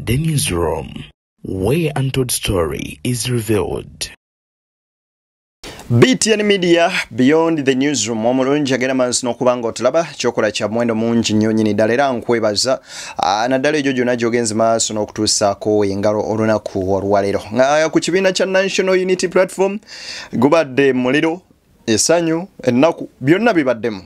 The Newsroom, where untold story is revealed. BTN Media Beyond the Newsroom omulungi agenda mansi n'okubanga otulaba kyokola kya mwendo mungi nnyo nnyini ddala era nkwebaza naddala egyo gyonna gy'ogenze maaso n'okutuusaako engalo olunaku olwaleero ku kibiina kya National Unity Platform gubadde muliro essanyu ennaku byonna bibaddemu.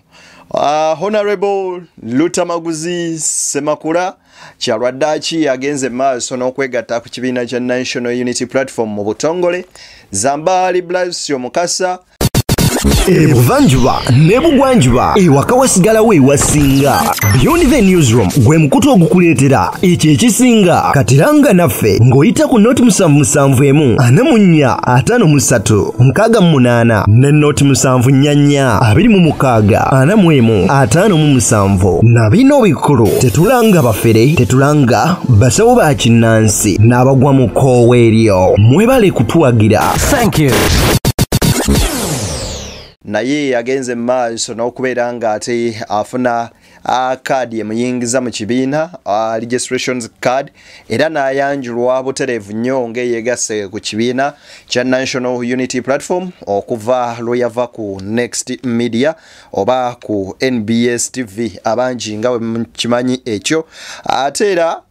Honorable Lutamaguzi Semakula Kyalwaddaaki agenze maaso n'okwegatta ku kibiina kya National Unity Platform mu butongole. Zambali Blasio Mukasa Ebuvanjuba nebugwanjuba ewaka wasigalawo ewasinga. Beyond the Newsroom gwe mukutu ogukuleetera ekyo ekisinga katiranga naffe ng'oyita ku noti 771 44 53 ne noti 744 26 41 na bino bikulu tetulanga bafere tetulanga basawo ba kinnansi n'abagwa mu koowe eryo mwebale kutuwagira. Thank you. naye agenze maaso n'okubeera nga ate afuna kaadi emuyingiza mu kibiina registrations card era n'ayanjulwa butereevu nnyo ng'eyegasse ku kibiina kya National Unity Platform okuva lweyava ku Next Media oba ku NBS TV abangi nga bwe kimanyi ekyo ate era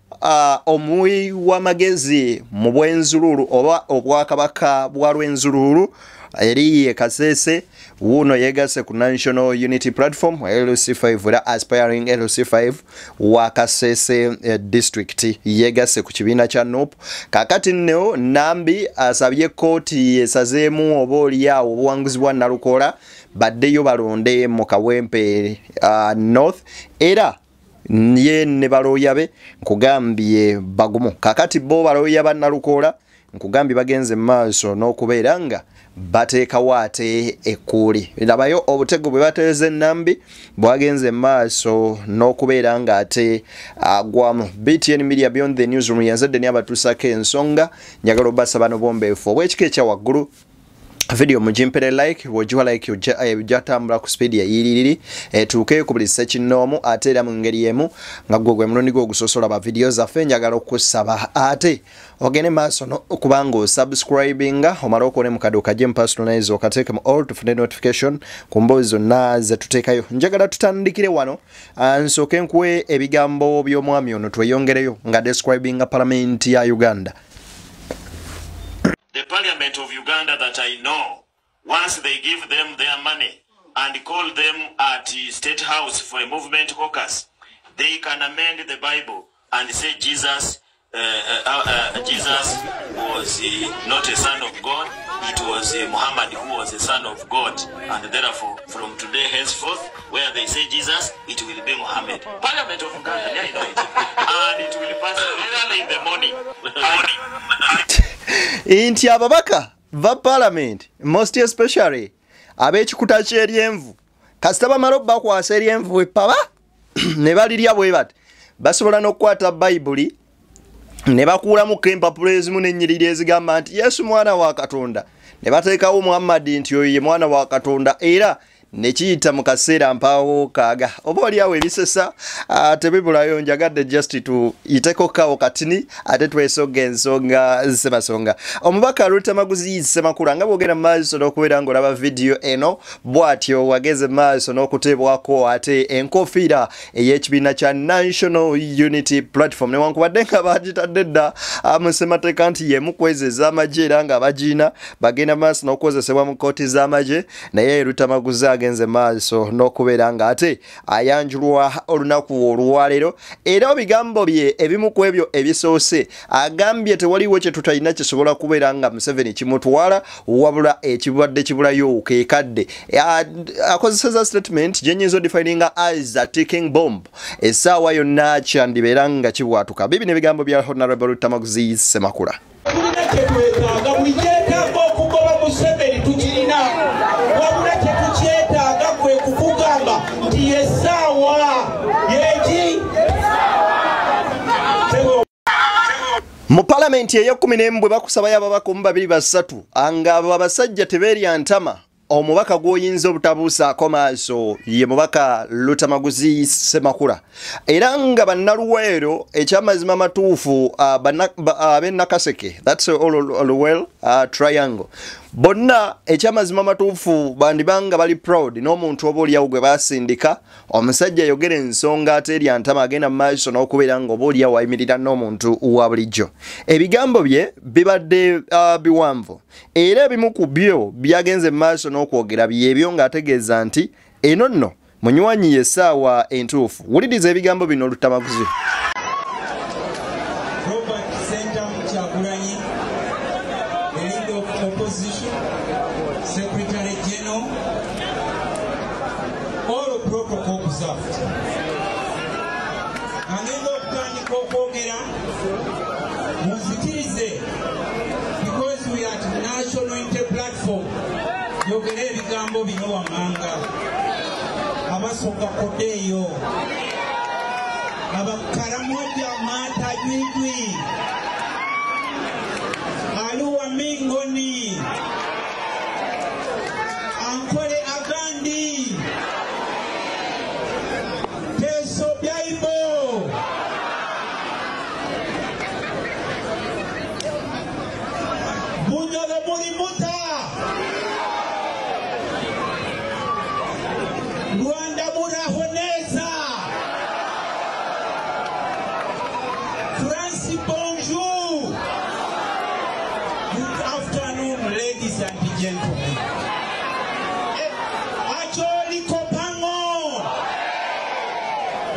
omuwi w'amagezi mu bw'enzululu oba obwakabaka bwa lw'enzululu eri Kasese wuno yegase ku National Unity Platform LC5 era aspiring LC5 wa Kasese district yegase ku kibiina kya NUP. Kakati nno Nambi asabye kooti esazeemu oboolyawo obuwanguzi bwa Nalukola baddeyo balonde mu Kawempe North era ye ne balooyabe nkugambye bagumu. Kakati bo balooyaba Nalukola nkugambye bagenze maaso n'okubeera nga bateekawo ate ekkuuli. Labayo obutego bwe bateeze Nambi bwagenze maaso n'okubeera nga ate agwamu. BTN Media Beyond the Newsroom yazadde n'abatuusako ensonga njagala obasa bano bombeefu obw'ekika ekya waggulu video mujimpere like wojiwa like ujatambula ku speed ya yiriri tuke kubulisa kinoomu ate era mu ngeri yemu nga gwe mulundi gwo gusosola ba videos zaffe njagala okusaba ate ogene maaso no kubanga subscribinga omala okole mu kaduka gye personalize okateke mu all to find notification ku mbozi zonna ze tuteekayo. Njagala tutandikire wano nsooke nkuwe ebigambo by'omwami ono tweyongereyo nga describinga parliament ya Uganda. The Parliament of Uganda that I know, once they give them their money and call them at State House for a movement caucus, they can amend the Bible and say Jesus was not a son of God, it was Muhammad who was a son of God, and therefore from today henceforth, where they say Jesus, it will be Muhammad. Parliament of Uganda, yeah, I know it. And it will pass early in the morning. Inti ababaka va parliament most especially ab'ekikuta ky'eryenvu kasita bamala bakwasa eryenvu epaba ne balirya bwe bati basobola n'okukwata bayibuli ne bakuulamu kempapula ezimu n'ennyiriri ezigamba nti Yesu mwana wa Katonda ne bateekawo Muhammad nti oyo ye mwana wa Katonda era ne kiyita mu kaseera mpaawo kaaga oba oliawo ebisesa tebibulayo njagadde just to iteko kawo katini ate twesoga ensonga Ssemasonga. Omubaka Lutamaguzi Semakula nga bwogera maaso n'okubeera ng'olaba video eno bw'atyo wageze maaso n'okuteebwako ate enkofiira ey'ekibiina kya National Unity Platform newankubadde nga bagitadde dda mu ssemateeka nti y'emu ku ezo ez'amagye era nga abagiina bagenda maaso n'okukozesebwa mu kkooti z'amagye naye Lutamaguzi agenze maaso n'okubeera nga ate ayanjulwa olunaku olwaleero era ebigambo bye ebimu ku ebyo ebisoose agambye tewaliwo kye tutalina kisobola kubeera nga Museveni kimutwala wabula ekibadde kibulayo keekadde. Akozeseza statement gyenyinza odefininga as a ticking bomb essaawa yonna kyandibeera nga kibwatuka. Bibi n'ebigambo bya Honorable Lutamaguzi Semakula. Mu parliament ye 10 bwe bakusabayo ababaka 2 3 anga abasajja teberya ntama omubaka gwoyinza obutabuusaako maaso ye mubaka Lutamaguzi Ssemakula era nga bannaluweero ekyamazima matuufu ab'Nakaseke that's all triangle bonna ekyamazima matuufu bandibanga bali proud n'omuntu oba oliawo gwe basindika omusajja yogera ensonga ate eri antama agenda mu maaso n'okubeera nga oba oliawo ayimirira n'omuntu wa bulijjo ebigambo bye bibadde biwanvu era ebimu ku byo byagenze mu maaso n'okwogera byebyo ng'ategeeza nti eno nno munywanyi y'essaawa entuufu wuliriza ebigambo bino Lutamaguzi. Secretary General, all protocol observed. Angendo okutandika okwogera muzikirize because we are at national unity platform yogera ebigambo bino wammanga abasooka kodeeyo abakaramoja mata jwijwi aluwa mingoni Ankole Agandi Teso Byaibo Bunyolo Mulimuta Luanda Murahoneza Francis bonjour. Good afternoon, ladies and gentlemen.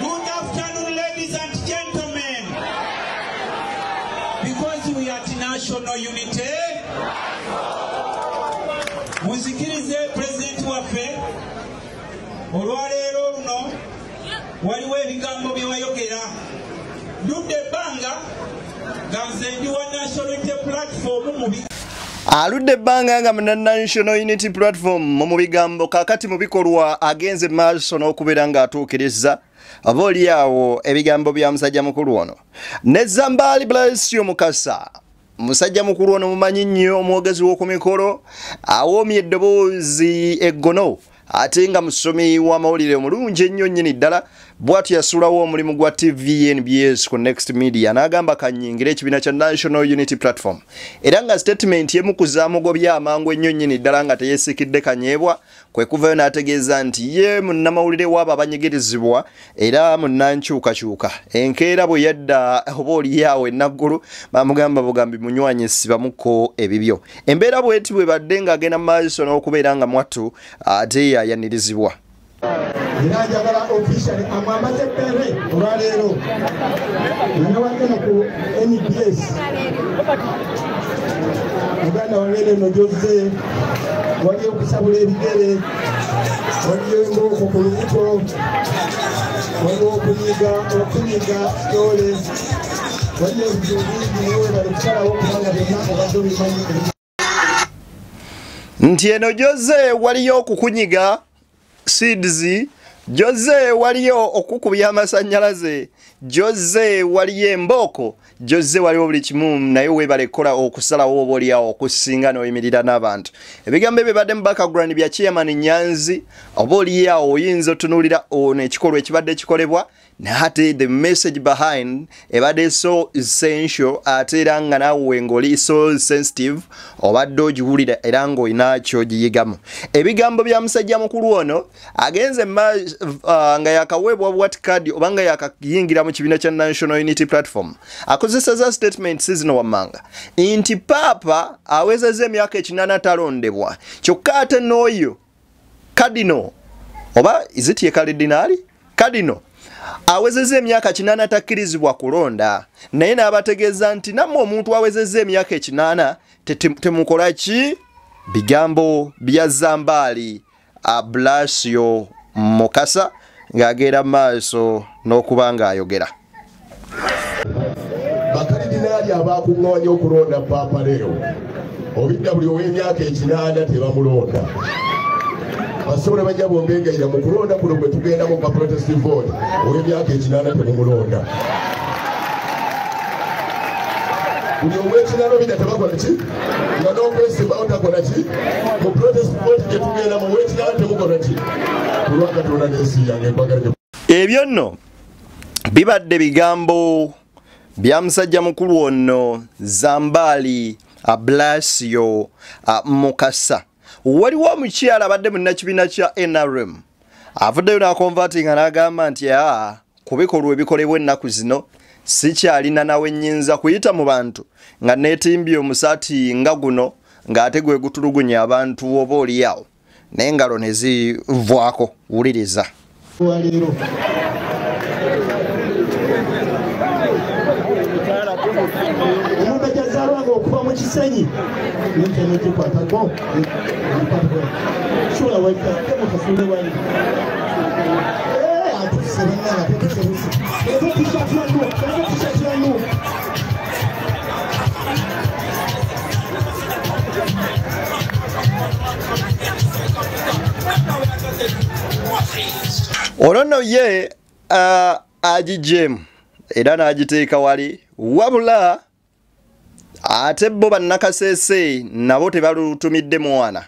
Good afternoon, ladies and gentlemen. Because we are at national unity, muzikirize President waffe olwaleero luno waliwo ebigambo bye wayogera ludde ebbanga nga nze ndi wa national unity platform mubi aludde ebbanga nga mu National Unity Platform mu bigambo kakati mu bikolwa agenze maaso n'okubeera ng'atuukiriza aba oliawo ebigambo bya musajja mukulu ono ne Zambali Blessio Mukasa musajja mukulu ono mumanyi nnyo omwogezi w'oku mikolo awoomye eddoboozi eggono ate nga musomi w'amawulire omulungi ennyo nnyini ddala bw'atyo yasulawo omulimu gwa TV NBS ku Next Media n'agamba kannyingire ekibiina kya National Unity Platform era nga statement yemu kuzaamugobya amangu ennyo nnyini ddala nga teyeesikidde kanyeebwa kwe kuvayo n'ategeeza nti ye munnamawulire w'abo abanyigirizibwa era munnankyukakyuka enkeera bwe yadda oba oliyaawo ennaggulu bamugamba bugambi munywanyi sibamuko ebibyo embeera bweti bwe badde ng'agenda mu maaso n'okubeera nga mwattu ate yayanirizibwa. Era njagala officially amwambaze pere olwaleero nanawagenda ku NBS muganda wange no Jose wali okusabula ebigere wali embooko ku lubuto wali okunyiga stole wali ebintu bingi niwe bali kusalawo kubanga byonna obadde obimanyi nti eno Jose waliyo okukunyiga seeds Jose waliyo okukubya amasannyalaze Jose waliyo embooko Jose waliwo buli kimu naye weebale kola okusalawo oba oliawo okusinga n'oyimirira n'abantu ebigambo ebyo badde mu background bya Chairman Nyanzi oba oliawo oyinza otunuulira ono ekikolwa ekibadde kikolebwa nate the message behind ebadde so essential ate era nga naawe ng'oli so sensitive obadde ogiwulira era ng'olina ky'ogiyigamu ebigambo bya musajja mukulu ono agenze nga yakaweebwa bwat card oba nga yakayingira mu kibiina kya National Unity Platform akozesa za statements zino wammanga nti paapa awezezza emyaka 8 talondebwa kyokka ate n'oyo kadino oba iziti ye kalidinaali kadino awezezza emyaka 8 takkirizibwa kulonda naye n'abategeeza nti nammwe omuntu awezezza emyaka 8 temukola ki bigambo bya Zambali Blessio Mukasa ng'agenda maaso n'okuba ng'ayogera bakalidinaali abaakuŋŋoonya okulonda paapa leero obidda buli ow'emyaka 8 tebamulonda basobola bajja bombengaira mu kulonda kuno gwe tugenda mu protestive vote ow'emyaka 8 temumulonda buli ow'ekiralo binatabakola ki nga n'okwesimba otakola ki mu protest vote gye tugenda mu ow'ekiralo temukola ki olwakatonda n'ensi yange empagala. Ebyo nno bibadde bigambo bya musajja mukulu ono Zambali Blasio Mukasa. Waliwo omukyala abadde munnakibiina kya NRM avuddeyo n'akonvatinga n'agamba nti ku bikolwa ebikolebwa ennaku zino sikyalina nawe nnyinza kuyita mu bantu nga neetimbye omusaati nga guno ng'ate gwe gutulugunya abantu oba oliawo n'engalo ne zivwako. Wuliriza. Omuntu ajazaalwanga okuva mu kisenyi ntenekikwatako sula waikakemukasule wali atusebenanga tetusebusi ezo tishatyanu olwono ye agijemu era n'agiteeka wali wabula ate bo bannakasese nabo tebalutumidde mwana.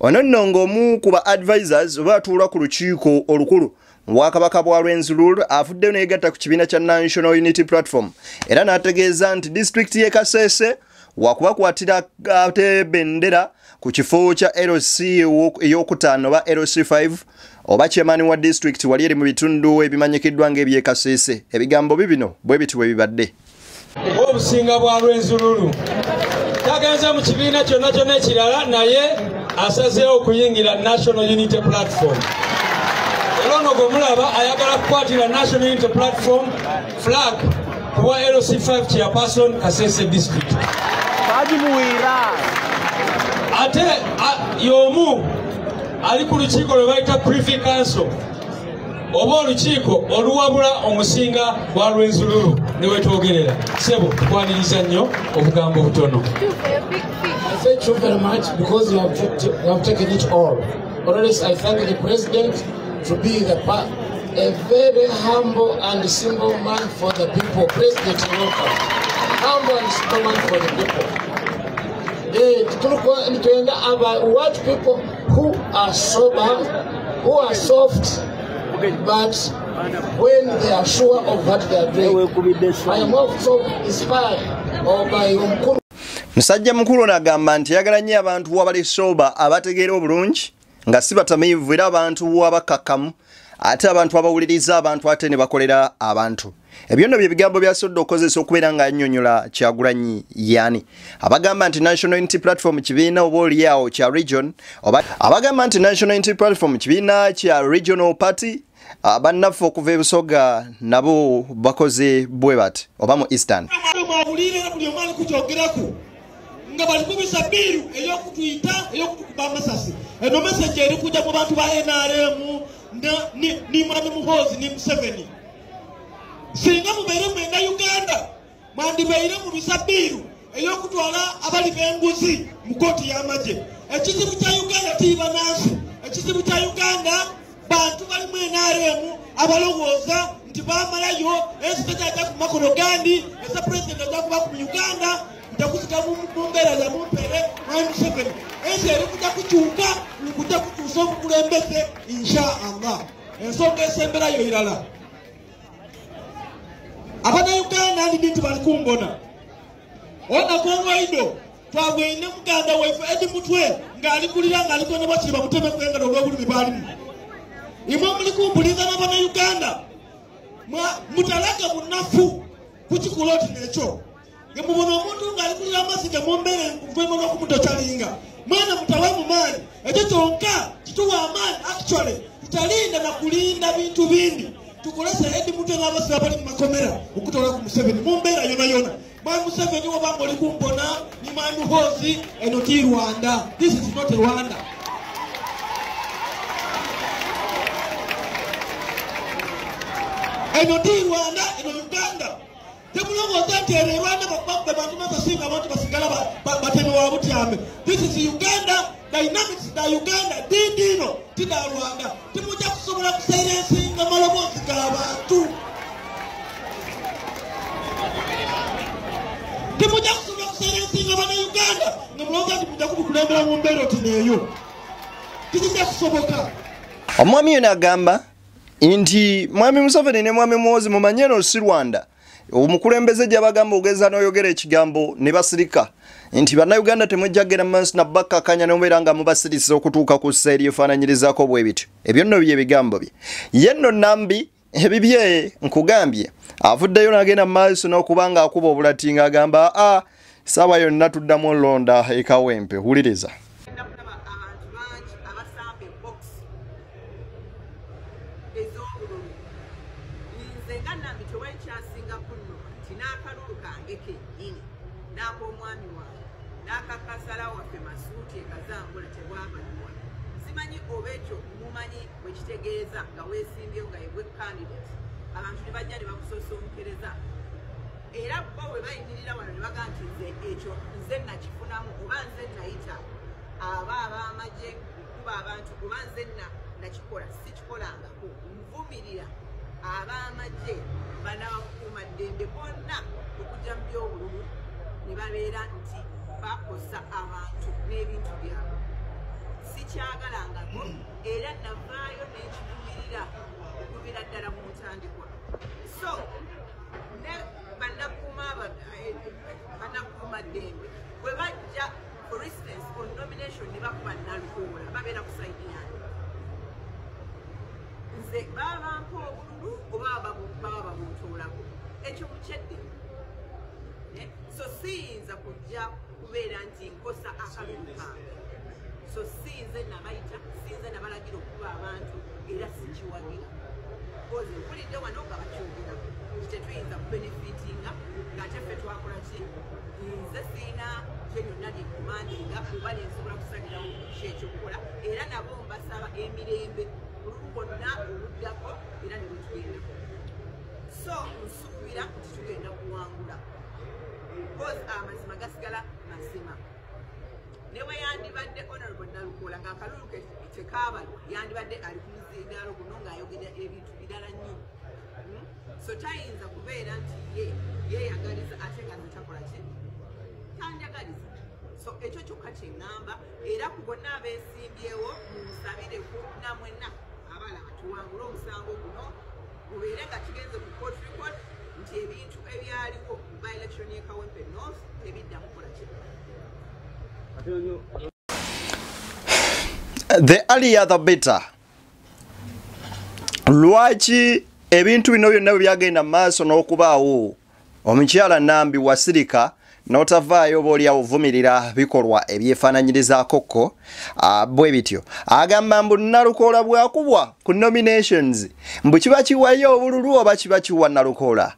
Ono nno ng'omu ku ba advisors oba atuula ku lukiiko olukulu Bwakabaka bwa Rwenzururu afuddeyo n'egatta ku kibiina kya National Unity Platform era n'ategeeza nti district y'e Kasese wakubakwatira ate bendera ku kifo kya LC ey'okutaano oba LC5 oba chairman wa district wali eri mu bitundu ebimanyikiddwa ng'eby'e Kasese. Ebigambo bibino bwe biti bwe bibadde. Obusinga bwa Rwenzururu tagenze mu kibiina kyonna ekirala naye asazeewo okuyingira National Unity Platform. Erono gomulaba ayagala kukwatira National Unity Platform flag kuwa LC5 chairperson Kasese district. Ate yomu ali ku lukiiko lwe bayita Privy Council oba olukiiko oluwabula omusinga gwa Rwenzururu ne wetwogerera. Sebo tukwaniriza nnyo obugambo butono. I thank you very much because you have taken it all. Already I thank the president to be a very humble and simple man for the people. President welcome. Humble and simple man for the people. What people who are sober, who are soft, but when they are sure of what they are doing. I am also inspired by Umkuru. Musajja mukulu n'agamba nti yagala nnyo abantu abali soba abategeera obulungi nga si batamiivu era abantu abakakkamu ate abantu abawuliriza abantu ate ne bakolera abantu. Ebyo nno bye bigambo byasodde okukozesa okubeera nga annyonnyola Kyagulanyi yani. Abagamba nti National Unity Platform kibiina oba oliawo kya region oba abagamba nti National Unity Platform kibiina kya regional party bannaffe okuva ebusoga nabo bakoze bwe bati oba mu Eastern. Nga bali kubisa biru ey'okutuyita ey'okutukuba amasasi. Eno message eri kujja mu bantu ba NRM ni Mwami Muhoozi ni Museveni. Singa mubeere mwenda Uganda mwandibeire mu bisa biru ey'okutwala abali b'enguzi mu kooti y'amagye. Ekizibu kya Uganda tiiba nansi. Ekizibu kya Uganda bantu bali mu NRM abalowooza nti baamalayo ensita ajja ku makono gandi eza president ajja kuba ku Uganda ndakusika mumbera za mumpere Mwami Museveni. Ensi eri kujja kukyuka kujja kukyusa obukulembeze insha Allah. Ensonga esemberayo irala. Abana Uganda ndi bintu bali kumbona. Ona konwaido twagwine muganda waifu edi mutwe ng'ali kulira ng'ali kone bakiba muteme kwenga olw'obulumi balimu. Imwe muli kumbuliza n'abana Uganda mutalaka bunafu kukikuloti n'ekyo. Mubona omuntu ng'ali kulira amasiga mumbere nkwemo n'okumutocalinga. Mwana mutawe mu maani. Ekyo kyonka kituwa amaani actually tutalinda na kulinda bintu bindi. Tukolese edi mutwe n'abasiba bali mu makomera okutola ku Museveni mu mbeera yona yona. Mwami Museveni wabanga oli kumpona ni Mwami Muhoozi eno ti Rwanda. This is not Rwanda. Eno ti Rwanda, eno Uganda. Temulowooza nti eno Rwanda bakubakube bantu batasinga abantu basigala bateme wa butyame. This is Uganda. Dynamics da Uganda dindino tida Rwanda. Timujja kusobola kusilensinga maloboozi g'abantu. Timujja kusobola olowooza nti mujja kubikulembera mu mbeera oti neeyo kijja kusoboka. Omwami yona agamba nti mwami Museveni ne mwami Muhoozi mumanye no si Rwanda. Omukulembeze gy'abagamba ogeza n'oyogera ekigambo ne basirika nti bannayuganda temujjagera maaso na bakkakanya n'obeera nga mubasirisa okutuuka ku sseeri efaananyirizaako bwe bityo. Ebyo nno bye bigambo bye. Ye nno Nambi ebibye nkugambye avuddeyo n'agenda maaso n'okuba nga akuba obulati ng'agamba saawa yonna tuddamu olonda ekawempe. Wuliriza. Era bwe bayimirira wano ne baga nti nze nakifunamu oba nze nayita ab'amagye kuba abantu oba nze nakikola sikikolangako nvumirira ab'amagye banabakuuma ddembe bonna okujja mu by'obululu ne babeera nti bakosa abantu n'ebintu byabwe sikyagalangako era navaayo n'ekivumirira okubira ddala mu ntandikwa so banakuuma ddembe bwe bajja for instance on nomination ne bakuba Nalukoola babeera ku saidi yange nze baba bampa obululu oba baba babuntuulako ekyo mukyedde so siyinza kujja kubeera nti nkosa akalulu kange so siyinze nabayita siyinze nabalagira okuba abantu era sikiwagira koze mpulidde wano nga bakyogerako tetuyinza kubenefitinga ng'ate ffe twakola ki nze siina kyenyonna lyekumandinga kuba nensobola kusalirawo kyekyokukola era nabo mbasaba emirembe olumu bonna oluddako era ne lutugenda so nsuubira nti tugenda kuwangula kozi amazima gasigala mazima ne bwe yandibadde honorable Nalukoola ng'akalulu ke tekaabalwa yandibadde ali ku muzindaalo guno ng'ayogera ebintu birala nnyo so tayinza kubeera nti yeyagaliza ate nga ntakola ki tanjagaliza so ekyo kyokka kyeŋŋamba era ku bonna abeesimbyewo munsabireko namwenna abalaba tuwangule omusango guno gubeere nga kigenze ku court record nti ebintu ebyaliwo by election ye Kawempe North tebidda mukola ki. The earlier the better. Lwaki ebintu bino byonna byagenda maaso n'okubaawo omukyala Nambi wasirika n'otavaayo b'oli avumirira bikolwa ebyefaananyirizaakokko bwe bityo agamba mbu Nalukoola bwakubwa ku nominations mbu kiba kiwayo obululu oba kiba kiwa Nalukoola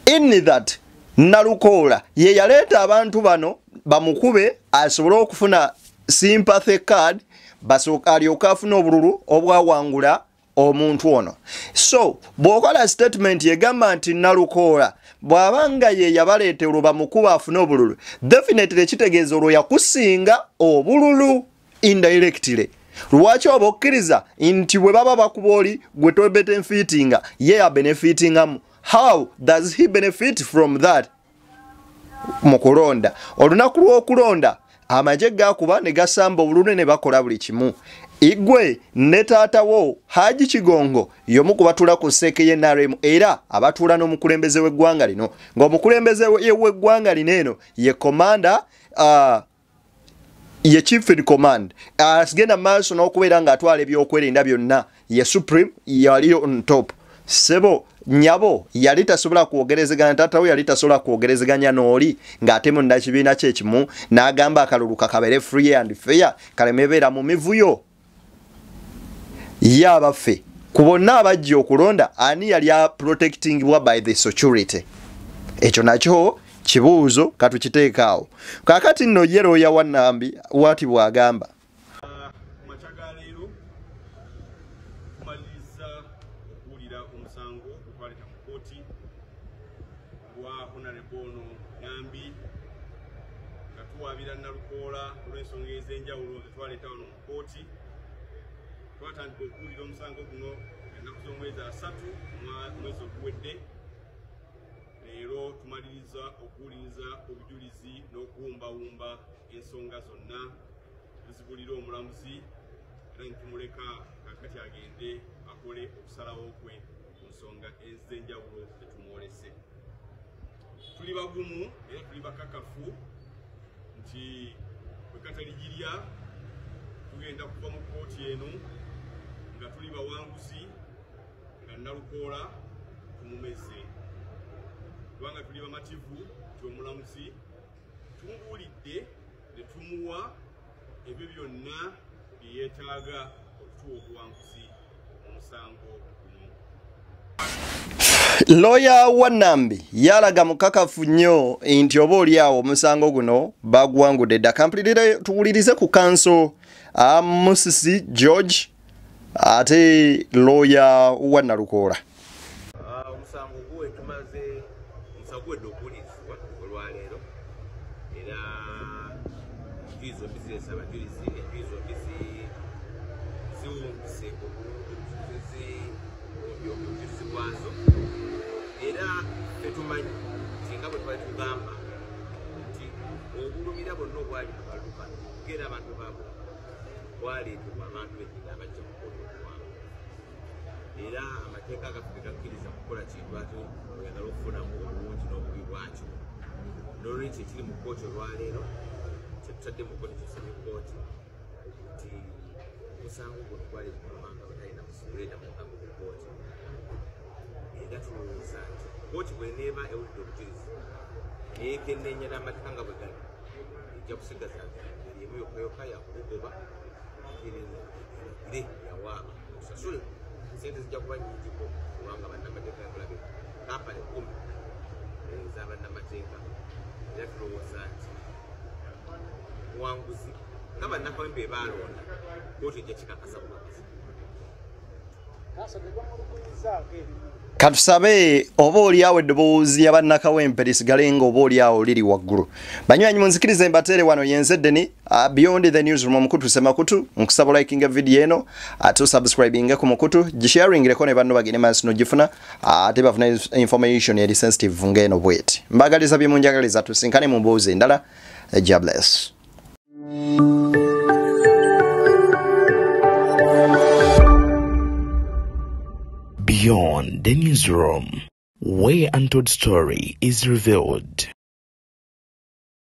in that Nalukoola ye yaleeta abantu bano bamukube asobole okufuna sympathy card basooka alyoka afuna obululu obwawangula omuntu ono so bw'okola statement yegamba nti Nalukoola bw'abanga ye yabaleetera bamukuba afune obululu definitely kitegeeza olwo yakusinga obululu indirectly lwaki oba okkiriza nti bwe baba bakuba oli gwe tobenefitinga ye yabenefitingamu how does he benefit from that mu kulonda olunaku lw'okulonda amagye gakuba ne gasamba obululu ne bakola buli kimu igwe ne taatawo Haji Kigongo y'omu ku batuula ku sseeke ye NRM era abatuula n'omukulembeze w'eggwanga lino ng'omukulembeze w'eggwanga lino eno ye commander ye chief in command agenda maaso n'okubeera ng'atwala ebyokwerinda byonna ye supreme yali on top sebo nyabo yali tasobola kwogerezeganya taatawo yali tasobola kwogerezeganya n'oli ng'ate mu nnakibiina kye kimu n'agamba akalulu kakabere free and fair kalemebeera mu mivuyo yabaffe ku bonna abajja okulonda ani yali protectingibwa by the security ekyo nakyo kibuuzo katukiteekaawo kaakati nno yero ya Wanambi wati bw'agamba machagaleero kumaliriza okuwulira omusango gutwaleta mu kooti gwa honorable Nambi nga tuwaabira Nalukoola olw'ensonga ez'enjawulo zetwaleta wano mu kooti twatandika okuwulira omusango guno ennaku z'omwezi 3 mwezi oguwedde leero tumaliriza okuwuliriza obujulizi n'okuwumbawumba ensonga zonna tuzibulira omulamuzi era ntumuleka kakati agende akole okusalawo kwe ku nsonga ez'enjawulo zetumwolese. Tuli bagumu era tuli bakakafu nti bwe kataligirya tugenda kuva mu kkooti eno nga tuli bawanguzi nga Nalukoola tumumeze. Kubanga tuli bamativu nti omulamuzi tumubuulidde ne tumuwa ebyo byonna bye yeetaaga okutuwa obuwanguzi mu musango guno. Lawyer Wanambi yalaga mukakafu nnyo nti oba oliawo omusango guno baguwangudde dda. Kampulire tuwulirize ku kanso Musisi George ate lawyer wa Nalukoola. Omusango gwe tumaze omusango okuwulirizibwa olwaleero era enjuyi biziresa abajulizi enjuyi zombi ziwumbise obujulizi bwazo era tetumanyi nti nga bwe twali tugamba nti obulumira bonna obwali bubaluka era abantu baabo bwaleetebwa abantu bennyini abajja kukola okuwanga era amateeka agafuge gakkiriza kukola kintu ate oyagala okufunamu obulungi n'obubi bwakyo n'olwekyo ekiri mu kkooti olwaleero kyetutadde mu kkooti kisomye kkooti nti omusango guno gwali gulumanga batalina musuleeta mukago ku kkooti era tulowooza nti kkooti bweneeba ewulidde obujulizi neekenneenya n'amateeka nga bwe gali ejja kusigaza ngeri emu yokayoka yakugoba ire yawaaba osasule sente zijja kuba nyingiko kubanga bannamateeka yamulabe kampani 10 ez'abannamateeka era tulowooza nti muwanguzi nga bannakawempe baalonda kkooti ejja kikakasa buwanguzi. Katusabe oba oliawo eddoboozi ya bannakawempe lisigale nga oba oliawo liri waggulu. Banywanyi munzikirize mbatere wano yenze Deni Beyond the Newsroom omukutu semakutu nkusaba liking video eno ate subscribing ku mukutu gisharing leko ne bantu bagine maso no gifuna ate bafuna information ya sensitive ngeno bweti. Mbagaliza byemunjagaliza tusinkane mu mbozi ndala. God bless. Beyond the Newsroom, where untold story is revealed.